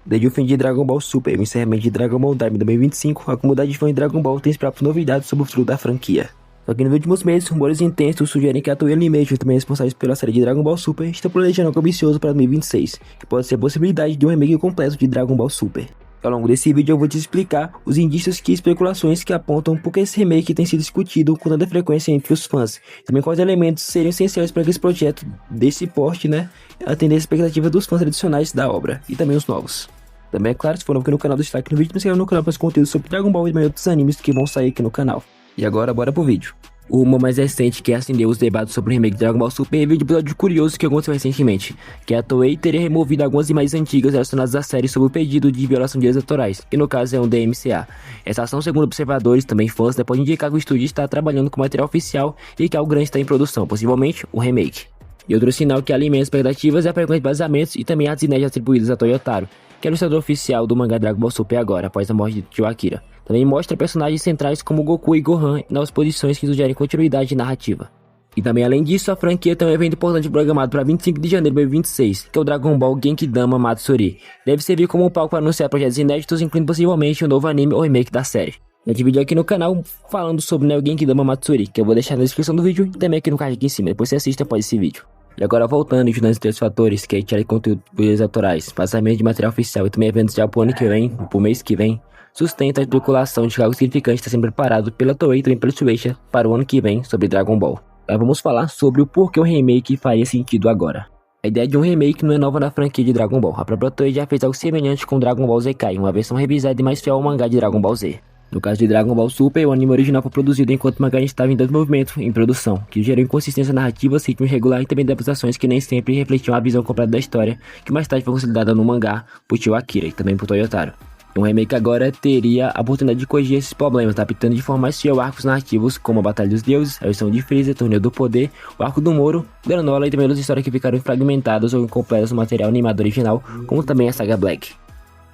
Desde o fim de Dragon Ball Super e o encerramento de Dragon Ball Daima em 2025, a comunidade de fãs de Dragon Ball tem esperado por novidades sobre o futuro da franquia. Só que nos últimos meses, rumores intensos sugerem que a Toei Animation, também responsáveis pela série de Dragon Ball Super, está planejando algo ambicioso para 2026, que pode ser a possibilidade de um remake completo de Dragon Ball Super. Ao longo desse vídeo eu vou te explicar os indícios e especulações que apontam porque esse remake tem sido discutido com tanta frequência entre os fãs, e também quais elementos seriam essenciais para que esse projeto desse porte, atender as expectativas dos fãs tradicionais da obra, e também os novos. Também é claro, se for novo aqui no canal, deixa o like no vídeo e se inscreve no canal para os conteúdos sobre Dragon Ball e também outros animes que vão sair aqui no canal. E agora, bora pro vídeo. O rumor mais recente que acendeu os debates sobre o remake de Dragon Ball Super veio de um episódio curioso que aconteceu recentemente, que a Toei teria removido algumas imagens antigas relacionadas à série sob o pedido de violação de direitos autorais, que no caso é um DMCA. Essa ação, segundo observadores, também fãs, pode indicar que o estúdio está trabalhando com material oficial e que algo grande está em produção, possivelmente um remake. E outro sinal que alimenta expectativas é a frequência de vazamentos e também as inéditas atribuídas a Toyotaro, que é o ilustrador oficial do mangá Dragon Ball Super agora, após a morte de Tio Akira. Também mostra personagens centrais como Goku e Gohan nas posições que sugerem continuidade narrativa. E também além disso, a franquia tem um evento importante programado para 25 de janeiro de 2026, que é o Dragon Ball Genkidama Matsuri. Deve servir como um palco para anunciar projetos inéditos, incluindo possivelmente um novo anime ou remake da série. Eu tive vídeo aqui no canal falando sobre o Genkidama Matsuri, que eu vou deixar na descrição do vídeo e também aqui no card aqui em cima, depois você assiste após esse vídeo. E agora voltando e estudando esses três fatores, que é tirar conteúdo por direitos autorais, vazamento de material oficial e também eventos já pro ano que vem, pro mês que vem, sustenta a especulação de que algo significante está sendo preparado pela Toei e também pelo Shueisha para o ano que vem sobre Dragon Ball. Agora vamos falar sobre o porquê o remake faria sentido agora. A ideia de um remake não é nova na franquia de Dragon Ball, a própria Toei já fez algo semelhante com Dragon Ball Z Kai, uma versão revisada e mais fiel ao mangá de Dragon Ball Z. No caso de Dragon Ball Super, o anime original foi produzido enquanto o mangá estava em desenvolvimento em produção, que gerou inconsistência narrativa, ritmo irregular e também adaptações que nem sempre refletiam a visão completa da história, que mais tarde foi consolidada no mangá por Tio Akira e também por Toyotaro. Um remake agora teria a oportunidade de corrigir esses problemas, adaptando de forma mais fiel arcos narrativos como a Batalha dos Deuses, a versão de Freezer, Torneio do Poder, o Arco do Moro, Granola e também outras histórias que ficaram fragmentadas ou incompletas no material animado original, como também a saga Black.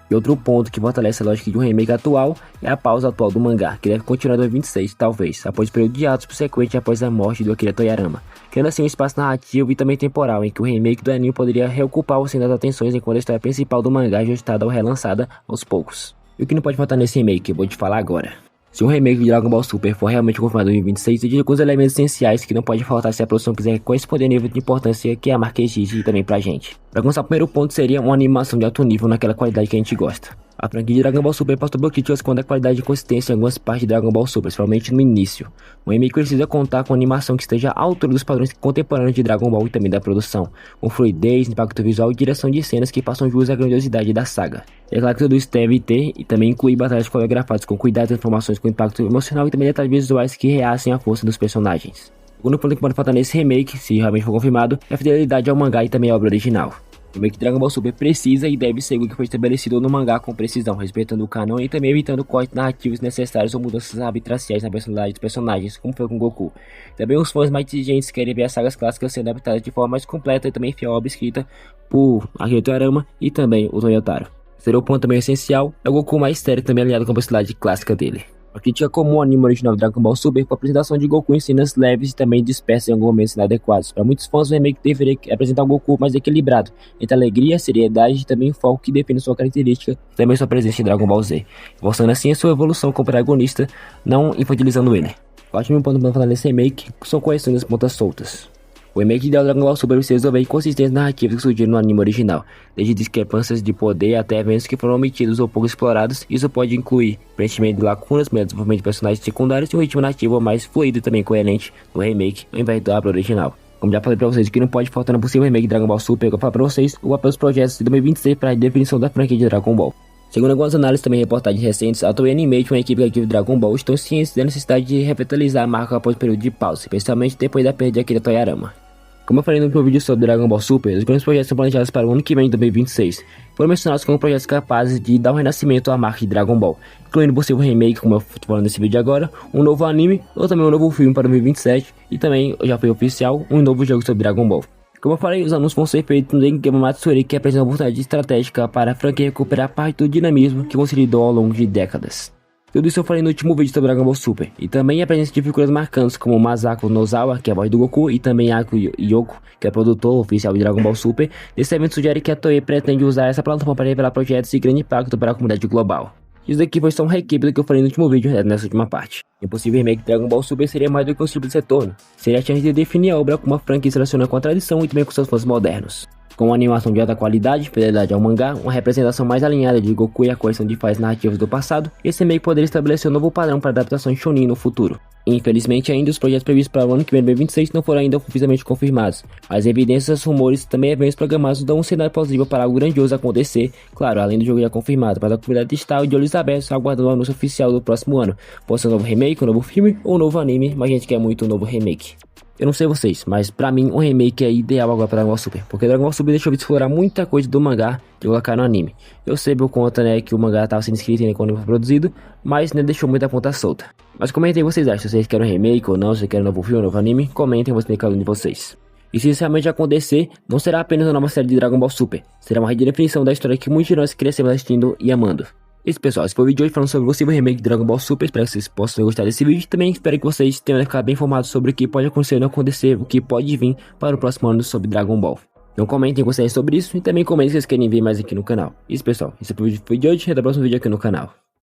E outro ponto que fortalece a lógica de um remake atual é a pausa atual do mangá, que deve continuar em 2026, talvez, após o período de atos subsequente após a morte do Akira Toriyama, criando assim um espaço narrativo e também temporal em que o remake do anime poderia reocupar o centro das atenções enquanto a história principal do mangá é ajustada ou relançada aos poucos. E o que não pode faltar nesse remake, eu vou te falar agora. Se um remake de Dragon Ball Super for realmente confirmado em 2026, existe alguns elementos essenciais que não pode faltar se a produção quiser corresponder ao nível de importância que a marca exige também pra gente. Pra começar, o primeiro ponto seria uma animação de alto nível naquela qualidade que a gente gosta. A franquia de Dragon Ball Super passou por críticas quanto à qualidade e consistência em algumas partes de Dragon Ball Super, principalmente no início. O remake precisa contar com animação que esteja à altura dos padrões contemporâneos de Dragon Ball e também da produção, com fluidez, impacto visual e direção de cenas que passam jus à grandiosidade da saga. É claro que tudo isso deve ter e também incluir batalhas coreografadas com cuidado, informações com impacto emocional e também detalhes visuais que realcem a força dos personagens. O segundo ponto que pode faltar nesse remake, se realmente for confirmado, é a fidelidade ao mangá e também à obra original. O remake de Dragon Ball Super precisa e deve seguir o que foi estabelecido no mangá com precisão, respeitando o canon e também evitando cortes narrativos necessários ou mudanças arbitrariais na personalidade dos personagens, como foi com Goku. Também os fãs mais exigentes querem ver as sagas clássicas sendo adaptadas de forma mais completa e também fiel à obra escrita por Akira Toriyama e também o Toyotaro. O terceiro ponto também essencial é o Goku mais sério também alinhado com a personalidade clássica dele. A crítica comum ao anime original de Dragon Ball Super foi a apresentação de Goku em cenas leves e também dispersas em alguns momentos inadequados. Para muitos fãs, o remake deveria apresentar um Goku mais equilibrado, entre alegria, seriedade e também foco que define sua característica e também sua presença em Dragon Ball Z, mostrando assim a sua evolução como protagonista, não infantilizando ele. O último ponto para falar nesse remake são correções das pontas soltas. O remake de Dragon Ball Super precisa resolver inconsistências narrativas que surgiram no anime original, desde discrepâncias de poder até eventos que foram omitidos ou pouco explorados. Isso pode incluir preenchimento de lacunas, melhor desenvolvimento de personagens secundários e um ritmo narrativo mais fluido e também coerente no remake, ao invés da obra original. Como já falei pra vocês, o que não pode faltar no possível remake de Dragon Ball Super, eu vou falar pra vocês o papel dos projetos de 2026 para a definição da franquia de Dragon Ball. Segundo algumas análises e também reportagens recentes, a Toei Animation e a equipe criativa de Dragon Ball estão cientes da necessidade de revitalizar a marca após o período de pausa, especialmente depois da perda de Akira Toriyama. Como eu falei no meu vídeo sobre Dragon Ball Super, os grandes projetos são planejados para o ano que vem, 2026. Foram mencionados como projetos capazes de dar um renascimento à marca de Dragon Ball, incluindo possível remake, como eu estou falando nesse vídeo agora, um novo anime, ou também um novo filme para 2027, e também, já foi oficial, um novo jogo sobre Dragon Ball. Como eu falei, os anúncios vão ser feitos no Genkidama Matsuri, que apresenta uma oportunidade estratégica para a franquia recuperar parte do dinamismo que consolidou ao longo de décadas. Tudo isso eu falei no último vídeo sobre Dragon Ball Super, e também a presença de figuras marcantes como Masako Nozawa, que é a voz do Goku, e também Ako Yoko, que é produtor oficial de Dragon Ball Super. Esse evento sugere que a Toei pretende usar essa plataforma para revelar projetos de grande impacto para a comunidade global. Isso daqui foi só um recap do que eu falei no último vídeo, nessa última parte. Um possível remake de Dragon Ball Super seria mais do que um simples retorno, seria a chance de definir a obra como uma franquia que se relaciona com a tradição e também com seus fãs modernos. Com uma animação de alta qualidade, fidelidade ao mangá, uma representação mais alinhada de Goku e a correção de falhas narrativas do passado, esse remake poderia estabelecer um novo padrão para adaptações shonen no futuro. Infelizmente ainda os projetos previstos para o ano que vem, 2026, não foram ainda oficialmente confirmados, mas evidências, rumores e também eventos programados dão um cenário plausível para algo grandioso acontecer, claro, além do jogo já confirmado, mas a comunidade está de olhos abertos aguardando o anúncio oficial do próximo ano. Pode ser um novo remake, um novo filme ou um novo anime, mas a gente quer muito um novo remake. Eu não sei vocês, mas pra mim um remake é ideal agora pra Dragon Ball Super, porque Dragon Ball Super deixou de explorar muita coisa do mangá de colocar no anime. Eu sei por conta, né, que o mangá tava sendo escrito quando foi produzido, mas né, deixou muita ponta solta. Mas comentem o que vocês acham, se vocês querem um remake ou não, se vocês querem um novo filme, um novo anime, comentem, eu vou explicar um de vocês. E se isso realmente acontecer, não será apenas uma nova série de Dragon Ball Super, será uma redefinição da história que muitos de nós crescemos assistindo e amando. Isso pessoal, esse foi o vídeo de hoje falando sobre o possível remake de Dragon Ball Super. Espero que vocês possam ter gostado desse vídeo. Também espero que vocês tenham ficado bem informados sobre o que pode acontecer ou não acontecer, o que pode vir para o próximo ano sobre Dragon Ball. Então comentem o que vocês sobre isso e também comentem se vocês querem ver mais aqui no canal. Isso pessoal, esse foi o vídeo de hoje e até o próximo vídeo aqui no canal.